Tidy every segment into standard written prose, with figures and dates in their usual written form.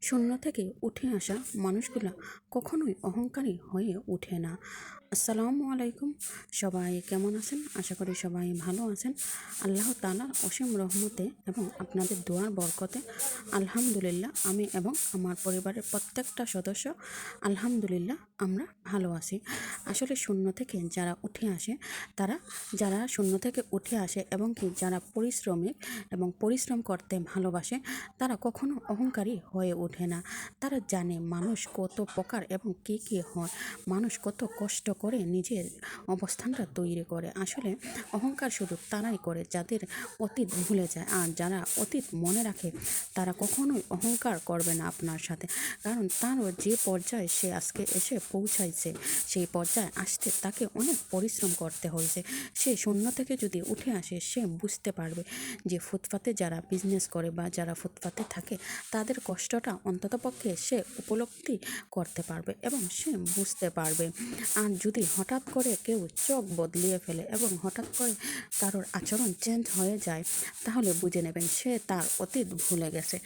শূন্য থেকে উঠে আসা মানুষগুলো কখনোই অহংকারী হয়ে ওঠে না। আসসালামু আলাইকুম, সবাই কেমন আছেন? আশা করি সবাই ভালো আছেন। আল্লাহ তাআলার অসীম রহমতে এবং আপনাদের দোয়ার বরকতে আলহামদুলিল্লাহ আমি এবং আমার পরিবারের প্রত্যেকটা সদস্য আলহামদুলিল্লাহ আমরা ভালো আছি। আসলে শূন্য থেকে যারা উঠে আসে, যারা শূন্য থেকে উঠে আসে এবং কি যারা পরিশ্রমিক এবং পরিশ্রম করতে ভালোবাসে, তারা কখনো অহংকারী হয়ে ওঠে না। তারা জানে মানুষ কত প্রকার এবং কী কী হয়, মানুষ কত কষ্ট করে নিজের অবস্থানটা তৈরি করে। আসলে অহংকার শুধু তারাই করে যাদের অতীত ভুলে যায়, আর যারা অতীত মনে রাখে তারা কখনোই অহংকার করবে না আপনার সাথে। কারণ তারও যে পর্যায়ে সে আজকে এসে পৌঁছাইছে, সেই পর্যায়ে আসতে তাকে অনেক পরিশ্রম করতে হয়েছে। সে শূন্য থেকে যদি উঠে আসে, সে বুঝতে পারবে যে ফুটপাতে যারা বিজনেস করে বা যারা ফুটপাতে থাকে তাদের কষ্টটা অন্ততপক্ষে সে উপলব্ধি করতে পারবে এবং সে বুঝতে পারবে। আর যদি হঠাৎ করে কেউ চোখ বদলিয়ে ফেলে এবং হঠাৎ করে কারোর আচরণ চেঞ্জ হয়ে যায়, তাহলে বুঝে নেবেন সে তার অতীত ভুলে গেছে।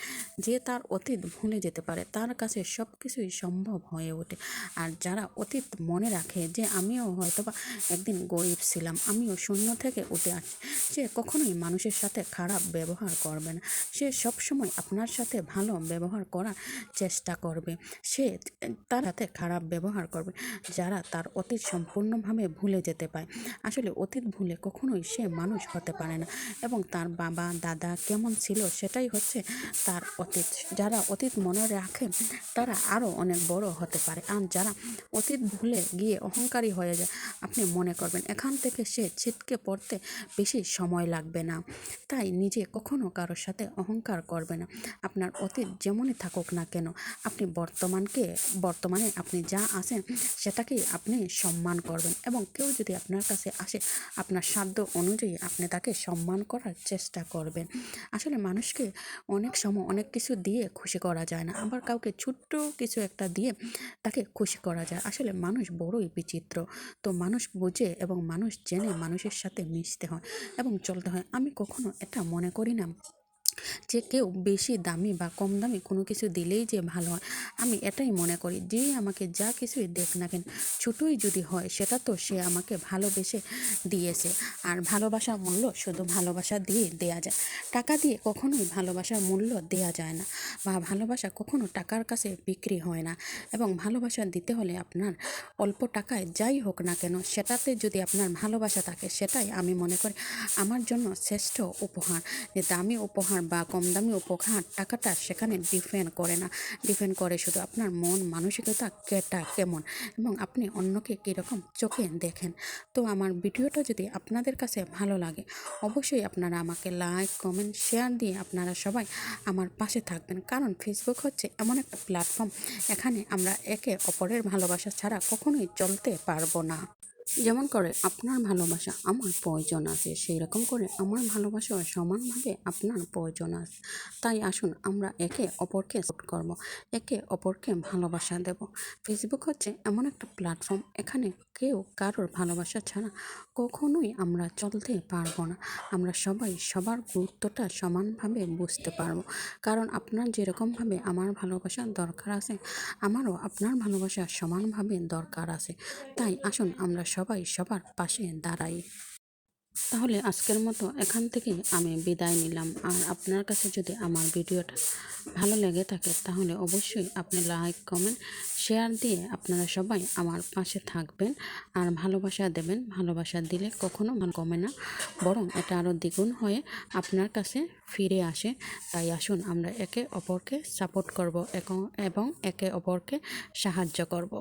যে তার অতীত ভুলে যেতে পারে তার কাছে সব কিছুই সম্ভব হয়ে ওঠে। আর যারা অতীত মনে রাখে যে আমিও হয়তোবা একদিন গরিব ছিলাম, আমিও শূন্য থেকে উঠে আসছি, সে কখনোই মানুষের সাথে খারাপ ব্যবহার করবে না। সে সবসময় আপনার সাথে ভালো ব্যবহার করার চেষ্টা করবে। সে তার সাথে খারাপ ব্যবহার করবে যারা তার অতীত সম্পূর্ণভাবে ভুলে যেতে পারে। আসলে অতীত ভুলে কখনোই সে মানুষ হতে পারে না এবং তার বাবা দাদা কেমন ছিল সেটাই হচ্ছে তার অতীত। যারা অতীত মনে রাখে তারা আরও অনেক বড় হতে পারে। আর যারা অতীত ভুলে গিয়ে অহংকারী হয়ে যায়, আপনি মনে করবেন এখান থেকে সে ছিটকে পড়তে বেশি সময় লাগবে না। তাই নিজে কখনো কারোর সাথে অহংকার করবে না। আপনার অতীত যেমনই থাকুক না কেন, আপনি বর্তমানে আপনি যা আছেন সেটাকেই আপনি সম্মান করবেন এবং কেউ যদি আপনার কাছে আসে, আপনার সাধ্য অনুযায়ী আপনি তাকে সম্মান করার চেষ্টা করবেন। আসলে মানুষকে অনেক সময় অনেক কিছু দিয়ে খুশি করা যায় না, আবার কাউকে ছোট্ট কিছু একটা দিয়ে তাকে খুশি করা যায়। আসলে মানুষ বড়ই বিচিত্র। তো মানুষ বুঝে এবং মানুষ জেনে মানুষের সাথে মিশতে হয় এবং চলতে হয়। আমি কখনো এটা মনে করি না যে কেউ বেশি দামি বা কম দামি কোনো কিছু দিলেই যে ভালো হয়। আমি এটাই মনে করি যে আমাকে যা কিছুই দেখ না কেন, ছোটোই যদি হয় সেটা তো সে আমাকে ভালোবেসে দিয়েছে। আর ভালোবাসার মূল্য শুধু ভালোবাসা দিয়ে দেয়া যায়, টাকা দিয়ে কখনোই ভালোবাসার মূল্য দেয়া যায় না, বা ভালোবাসা কখনো টাকার কাছে বিক্রি হয় না। এবং ভালোবাসা দিতে হলে আপনার অল্প টাকায় যাই হোক না কেন, সেটাতে যদি আপনার ভালোবাসা থাকে, সেটাই আমি মনে করি আমার জন্য শ্রেষ্ঠ উপহার। যে দামি উপহার বা কম দামি উপহার, টাকাটা সেখানে ডিপেন্ড করে না। ডিপেন্ড করে শুধু আপনার মন মানসিকতা কেমন এবং আপনি অন্যকে কীরকম চোখে দেখেন। তো আমার ভিডিওটা যদি আপনাদের কাছে ভালো লাগে, অবশ্যই আপনারা আমাকে লাইক কমেন্ট শেয়ার দিয়ে আপনারা সবাই আমার পাশে থাকবেন। কারণ ফেসবুক হচ্ছে এমন একটা প্ল্যাটফর্ম, এখানে আমরা একে অপরের ভালোবাসা ছাড়া কখনোই চলতে পারবো না। যেমন করে আপনার ভালোবাসা আমার প্রয়োজন আছে, সেই রকম করে আমার ভালোবাসাও সমানভাবে আপনার প্রয়োজন আছে। তাই আসুন আমরা একে অপরকে সাপোর্ট করব, একে অপরকে ভালোবাসা দেব। ফেসবুক হচ্ছে এমন একটা প্ল্যাটফর্ম, এখানে কেউ কারোর ভালোবাসা ছাড়া কখনোই আমরা চলতে পারবো না। আমরা সবাই সবার গুরুত্বটা সমানভাবে বুঝতে পারবো। কারণ আপনার যেরকমভাবে আমার ভালোবাসার দরকার আছে, আমারও আপনার ভালোবাসা সমানভাবে দরকার আছে। তাই আসুন আমরা সবাই সবার পাশে দাঁড়াই। তাহলে আজকের মতো এখান থেকে আমি বিদায় নিলাম। আর আপনার কাছে যদি আমার ভিডিওটা ভালো লেগে থাকে, তাহলে অবশ্যই আপনি লাইক কমেন্ট শেয়ার দিয়ে আপনারা সবাই আমার পাশে থাকবেন আর ভালোবাসা দেবেন। ভালোবাসা দিলে কখনো কমে না, বরং এটা আরও দ্বিগুণ হয়ে আপনার কাছে ফিরে আসে। তাই আসুন আমরা একে অপরকে সাপোর্ট করব এবং একে অপরকে সাহায্য করব।